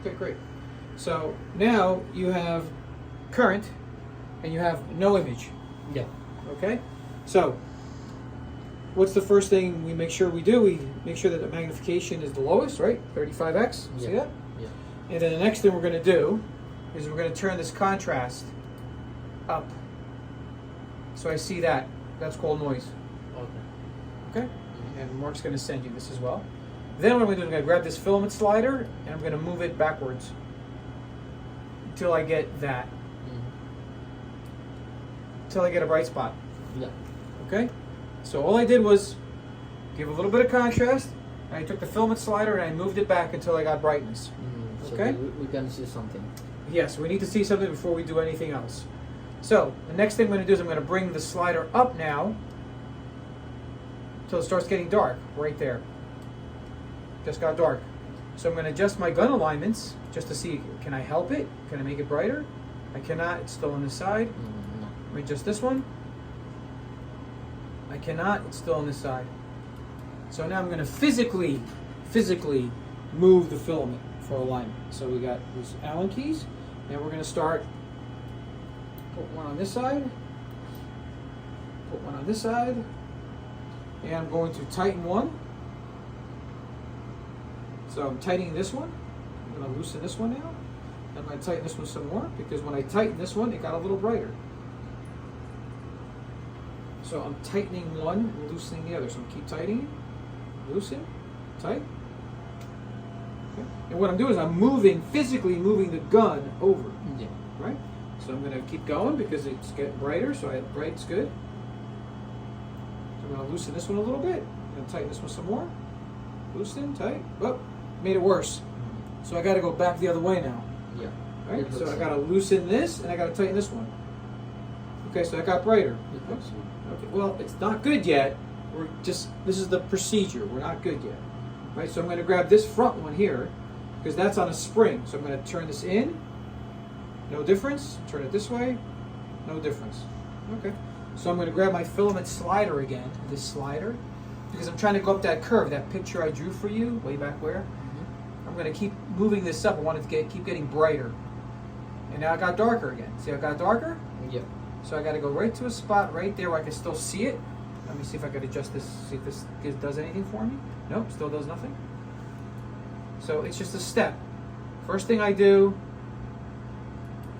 Okay, great. So now you have current and you have no image. Yeah. Okay? So what's the first thing we make sure we do? We make sure that the magnification is the lowest, right? 35x. See that? Yeah. And then the next thing we're going to do is we're going to turn this contrast up. So I see that. That's called noise. Okay. Okay? And Mark's going to send you this as well. Then what I'm going to do is I'm going to grab this filament slider and I'm going to move it backwards until I get that. Until I get a bright spot. Yeah. Okay? So all I did was give a little bit of contrast. And I took the filament slider and I moved it back until I got brightness. So Okay? we can see something. Yes, we need to see something before we do anything else. So the next thing I'm going to do is I'm going to bring the slider up now until it starts getting dark right there. Just got dark. So I'm going to adjust my gun alignments just to see, can I help it? Can I make it brighter? I cannot. It's still on this side. No. Let me adjust this one. I cannot. It's still on this side. So now I'm going to physically move the filament for alignment. So we got these Allen keys, and we're going to start. Put one on this side. Put one on this side. And I'm going to tighten one. So I'm tightening this one. I'm going to loosen this one now. I'm going to tighten this one some more because when I tighten this one, it got a little brighter. So I'm tightening one and loosening the other. So I'm keep tightening, loosen, tight. Okay. And what I'm doing is I'm physically moving the gun over. Yeah. Right? So I'm going to keep going because it's getting brighter. So bright's good. So I'm going to loosen this one a little bit. I'm going to tighten this one some more. Loosen, tight. Oh, made it worse. So I got to go back the other way now. Yeah. Right? So I got to loosen this and I got to tighten this one. Okay, so that got brighter. Okay, well, it's not good yet. This is the procedure. We're not good yet. Right? So I'm going to grab this front one here because that's on a spring. So I'm going to turn this in. No difference. Turn it this way. No difference. Okay. So I'm going to grab my filament slider again, this slider, because I'm trying to go up that curve, that picture I drew for you way back where. I'm going to keep moving this up. I want it to keep getting brighter. And now it got darker again. See how it got darker? Yeah. So I got to go right to a spot right there where I can still see it. Let me see if I could adjust this, see if this does anything for me. Nope, still does nothing. So it's just a step. First thing I do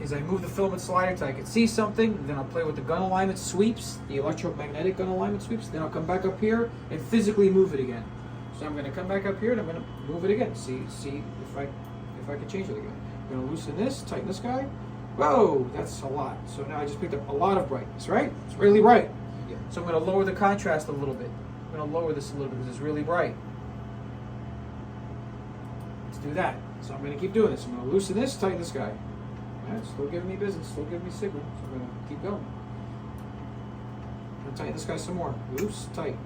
is I move the filament slider until I can see something. Then I'll play with the gun alignment sweeps, the electromagnetic gun alignment sweeps. Then I'll come back up here and physically move it again. So I'm going to come back up here and I'm going to move it again. See if I can change it again. I'm going to loosen this, tighten this guy. Whoa, that's a lot. So now I just picked up a lot of brightness, right? It's really bright. Yeah. So I'm going to lower the contrast a little bit. I'm going to lower this a little bit because it's really bright. Let's do that. So I'm going to keep doing this. I'm going to loosen this, tighten this guy. All right, still giving me business, still giving me signal. So I'm going to keep going. I'm going to tighten this guy some more. Loose, tight.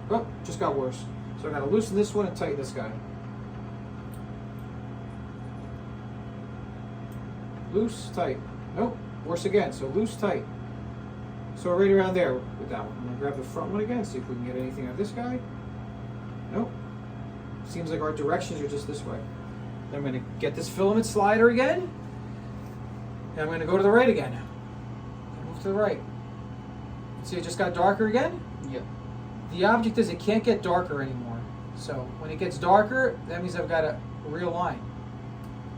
Oh, just got worse. So I got to loosen this one and tighten this guy. Loose, tight. Nope, worse again. So loose, tight. So we're right around there with that one. I'm going to grab the front one again, see if we can get anything out of this guy. Nope. Seems like our directions are just this way. Then I'm going to get this filament slider again. And I'm going to go to the right again. Move to the right. See, it just got darker again? Yeah. The object is it can't get darker anymore. So when it gets darker, that means I've got to realign.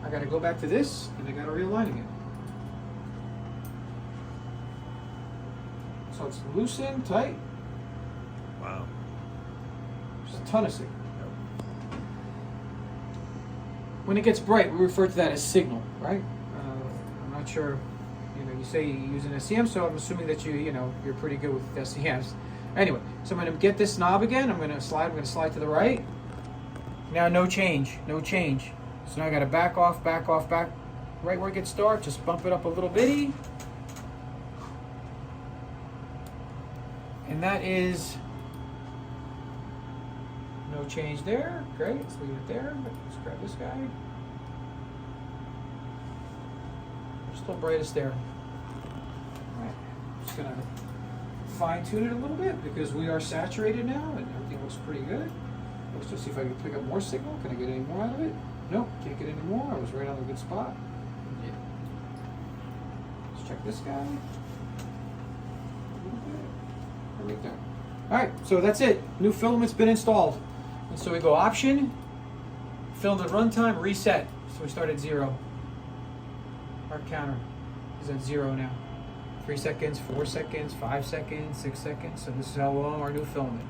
I got to go back to this, and I got to realign again. So it's loosen, tight. Wow. There's a ton of signal. When it gets bright, we refer to that as signal, right? I'm not sure. You say you use an SEM, so I'm assuming that you're pretty good with SEMs. Anyway, so I'm going to get this knob again. I'm going to slide to the right. Now no change. So now I got to back off. Right where it gets dark, just bump it up a little bitty. And that is no change there. Great, let's leave it there. Let's grab this guy. Still brightest there. All right, just gonna fine tune it a little bit because we are saturated now and everything looks pretty good. Let's just see if I can pick up more signal. Can I get any more out of it? Nope, can't get any more. I was right on the good spot. Yeah. Let's check this guy. Right there. All right, so that's it. New filament's been installed. And so we go option, filament runtime, reset. So we start at 0. Our counter is at 0 now. 3 seconds, 4 seconds, 5 seconds, 6 seconds. So this is how long our new filament.